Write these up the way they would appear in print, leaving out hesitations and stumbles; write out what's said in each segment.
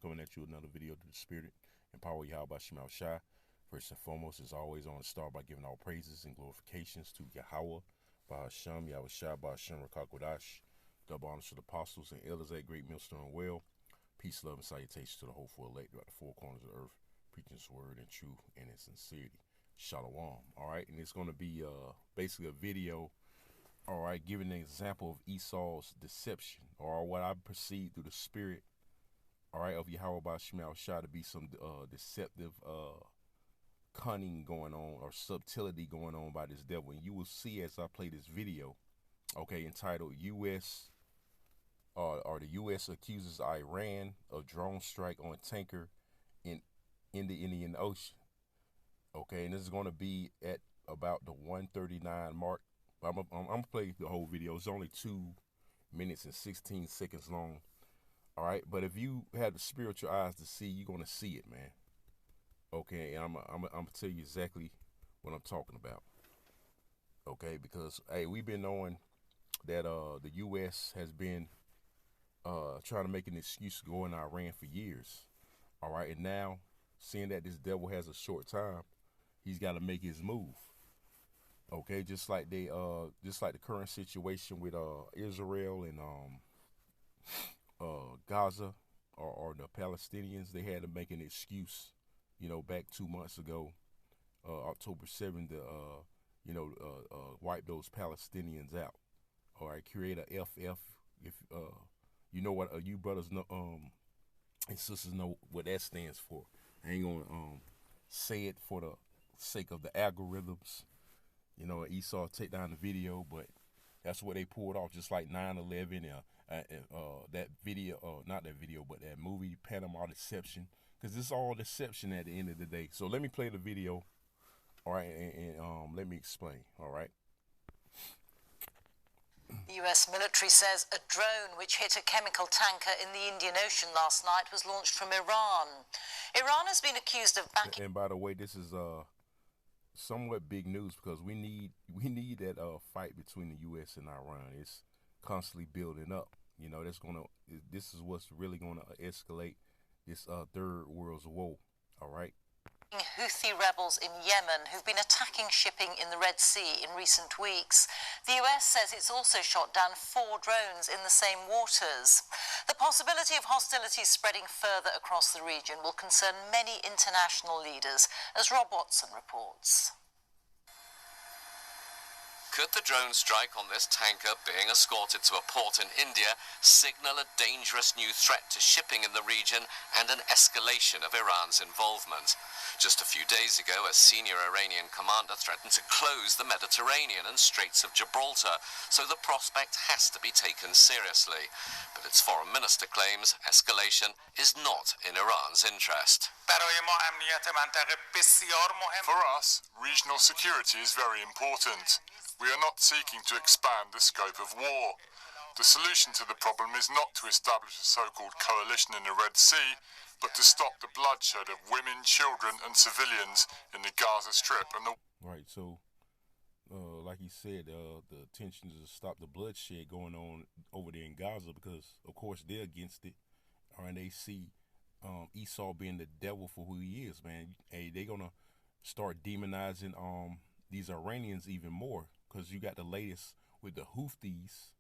coming at you with another video to the Spirit and power Yahweh Shema Shai. First and foremost, as always, I want to start by giving all praises and glorifications to Yahweh, Ahchyam, Yahweh Shai, Ahchwathyam. Double honors to the apostles and elders at Great Millstone Well. Peace, love, and salutation to the hopeful elect throughout the four corners of the earth, preaching His word in truth and in sincerity. Shalom. All right, and it's going to be basically a video, all right, giving an example of Esaw'S deception, or what I perceive through the spirit, all right, of Yahweh Shema Shai to be some deceptive cunning going on or subtlety going on by this devil. And you will see as I play this video, okay, entitled U.S. or the U.S. accuses Iran of drone strike on tanker in the Indian Ocean. Okay, and this is going to be at about the 1:39 mark. I'm gonna play the whole video. It's only 2 minutes and 16 seconds long. All right, but if you have the spiritual eyes to see, you're gonna see it, man. Okay, and I'm gonna tell you exactly what I'm talking about. Okay, because hey, we've been knowing that the U.S. has been trying to make an excuse to go in Iran for years. All right, and now seeing that this devil has a short time, he's got to make his move. Okay, just like the current situation with Israel and Gaza or the Palestinians, they had to make an excuse, back 2 months ago, October 7th, to wipe those Palestinians out. All right, create a FF. If you know what you brothers know, and sisters know what that stands for. I ain't gonna say it for the sake of the algorithms. Esau take down the video, but that's what they pulled off, just like 9/11 that video, not that video, but that movie Panama Deception, because it's all deception at the end of the day. So let me play the video, all right, and let me explain, all right. The US military says a drone which hit a chemical tanker in the Indian Ocean last night was launched from Iran. Iran has been accused of backing... And by the way, this is somewhat big news, because we need that fight between the U.S. and Iran. It's constantly building up. This is what's really gonna escalate this third world's war. All right. Houthi rebels in Yemen who've been attacking shipping in the Red Sea in recent weeks. The US says it's also shot down 4 drones in the same waters. The possibility of hostilities spreading further across the region will concern many international leaders, as Rob Watson reports. Could the drone strike on this tanker being escorted to a port in India signal a dangerous new threat to shipping in the region and an escalation of Iran's involvement? Just a few days ago, a senior Iranian commander threatened to close the Mediterranean and Straits of Gibraltar, so the prospect has to be taken seriously. But its foreign minister claims escalation is not in Iran's interest. For us, regional security is very important. We are not seeking to expand the scope of war. The solution to the problem is not to establish a so-called coalition in the Red Sea, but to stop the bloodshed of women, children, and civilians in the Gaza Strip. Right, so, like he said, the intention is to stop the bloodshed going on over there in Gaza, because, of course, they're against it, and they see Esau being the devil for who he is, man. Hey, they're gonna start demonizing these Iranians even more, because you got the latest with the Houthis,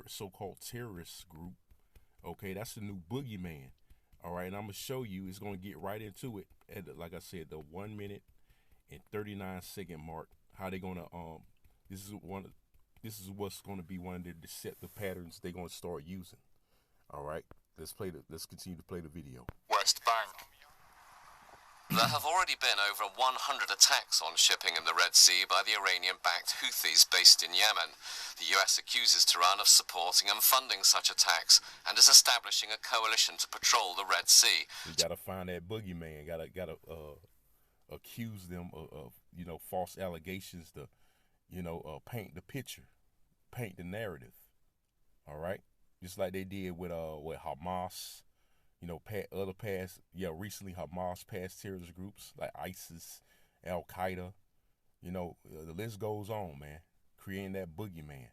so-called terrorist group. Okay, that's the new boogeyman. All right, and I'm gonna show you. It's gonna get right into it at, like I said, the 1 minute and 39 second mark. How they gonna This is what's gonna be one of the deceptive patterns they're gonna start using. All right, let's continue to play the video. West Bank. There have already been over 100 attacks on shipping in the Red Sea by the Iranian-backed Houthis based in Yemen. The US accuses Tehran of supporting and funding such attacks and is establishing a coalition to patrol the Red Sea. You gotta find that boogeyman. Gotta accuse them of false allegations to paint the picture, paint the narrative. All right, just like they did with Hamas. Recently Hamas past terrorist groups like ISIS, Al-Qaeda, the list goes on, man, creating that boogeyman.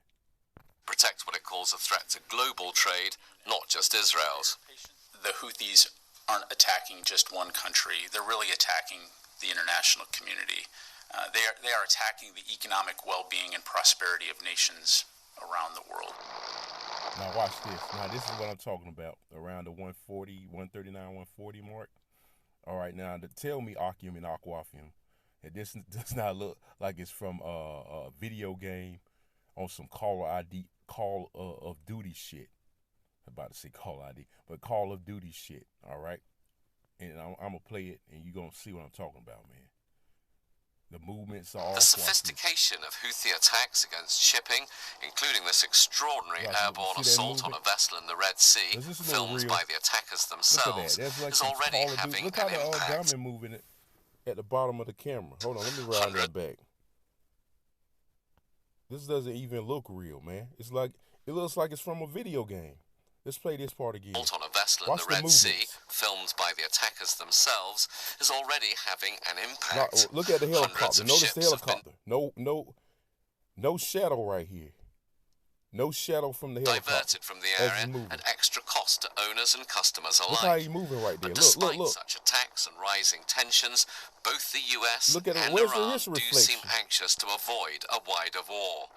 Protect what it calls pose a threat to global trade, not just Israel's. The Houthis aren't attacking just one country. They're really attacking the international community. They are attacking the economic well-being and prosperity of nations around the world. Now watch this. Now this is what I'm talking about. Around the 140, 139, 140 mark. All right, now to tell me Ahchyam and Ahchwathyam, and this does not look like it's from a video game on some Call of Duty shit. I'm about to say Call ID, but Call of Duty shit. All right, and I'm gonna play it, and you're gonna see what I'm talking about, man. The movements are all the sophistication of Houthi attacks against shipping, including this extraordinary airborne assault on a vessel in the Red Sea, filmed by the attackers themselves, like is already having Look an how the impact. diamond moving it at the bottom of the camera. Hold on, let me round that back. This doesn't even look real, man. It looks like it's from a video game. Let's play this part again. On a vessel in the Red Sea, filmed by the attackers themselves, is already having an impact. Now, look at the helicopter. Notice the helicopter. No shadow right here. No shadow from the helicopter. Diverted from the area at extra cost to owners and customers alike. Look how he's moving right there. But despite such attacks and rising tensions, both the US and Iran do seem anxious to avoid a wider war.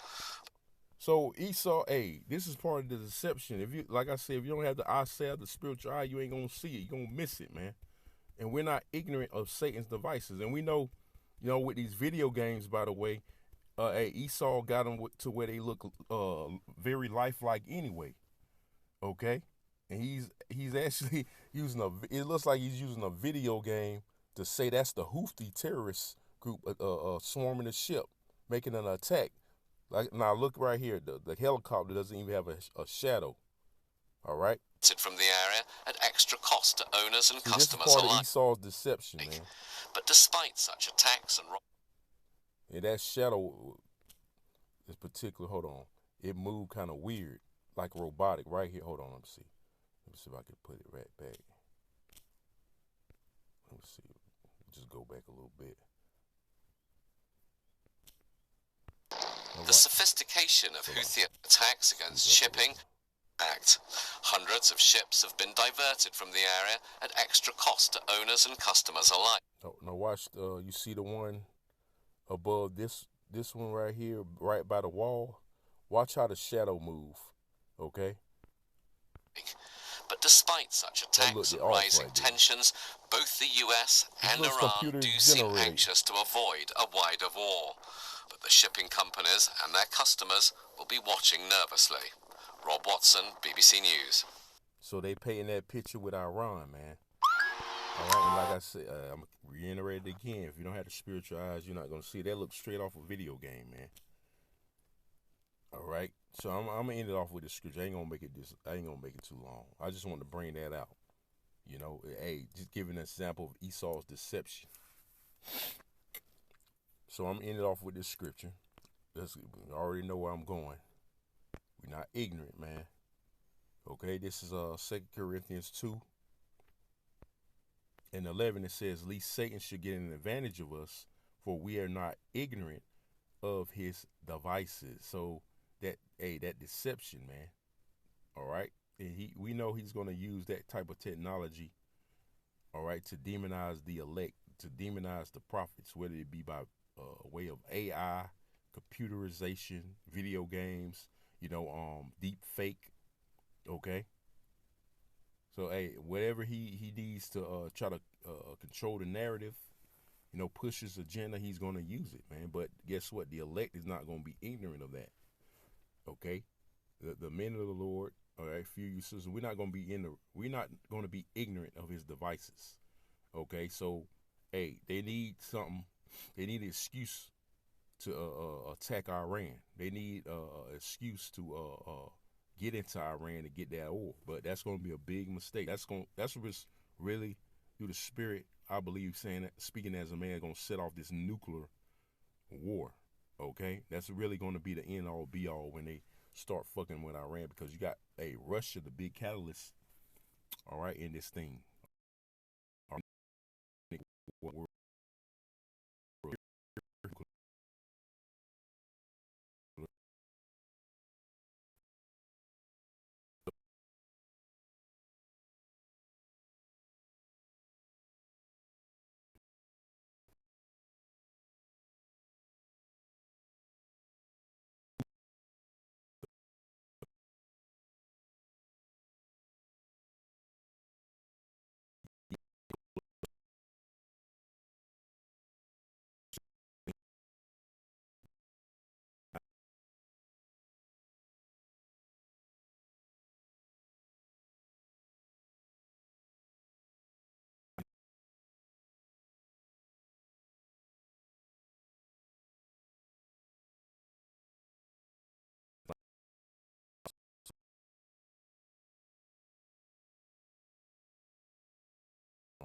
So Esau, this is part of the deception. If you, like I said, if you don't have the eyesight, the spiritual eye, you ain't gonna see it. You're gonna miss it, man. And we're not ignorant of Satan's devices. And we know, with these video games, by the way, Esau got them to where they look very lifelike anyway. Okay, and he's actually using it looks like he's using a video game to say that's the Houthi terrorist group swarming the ship, making an attack. Like now, look right here. The helicopter doesn't even have a shadow. All right. From the area at extra cost to owners and customers this is part alike. of Esau's deception, man. But despite such attacks and that shadow, this particular, hold on, it moved kind of weird, like robotic. Right here. Hold on. Let me see. Let me see if I can put it right back. Let me see. Just go back a little bit. The sophistication of Houthi attacks against shipping act. Hundreds of ships have been diverted from the area at extra cost to owners and customers alike. Now watch, you see the one above this one right here, right by the wall? Watch how the shadow move, okay? But despite such attacks and rising tensions, both the US and Iran do seem anxious to avoid a wider war. But the shipping companies and their customers will be watching nervously. Rob Watson, BBC News. So they painting that picture with Iran, man. All right, and like I said, I'm reiterating it again. If you don't have the spiritual eyes, you're not gonna see it. That looks straight off a video game, man. All right, so I'm gonna end it off with the scripture. I ain't gonna make it too long. I just want to bring that out. Just giving an example of Esau's deception. So I'm ending off with this scripture. You already know where I'm going. We're not ignorant, man. Okay, this is 2 Corinthians 2 and 11. It says, "Lest Satan should get an advantage of us, for we are not ignorant of his devices." So that deception, man. All right, and we know he's going to use that type of technology. All right, to demonize the elect, to demonize the prophets, whether it be by way of AI, computerization, video games, deep fake. Okay. So whatever he needs to try to control the narrative, push his agenda, he's gonna use it, man. But guess what? The elect is not gonna be ignorant of that. Okay. The men of the Lord, all right, few you sisters, we're not gonna be ignorant of his devices. Okay, so they need something. They need an excuse to attack Iran. They need an excuse to get into Iran to get that oil. But that's going to be a big mistake. That's what's really through the spirit, I believe, speaking as a man, going to set off this nuclear war. Okay, that's really going to be the end all be all when they start fucking with Iran, because you got Russia, the big catalyst. All right, in this thing.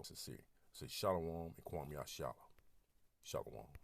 sincere. Say Shalom and Kwame Ashala. Shalom.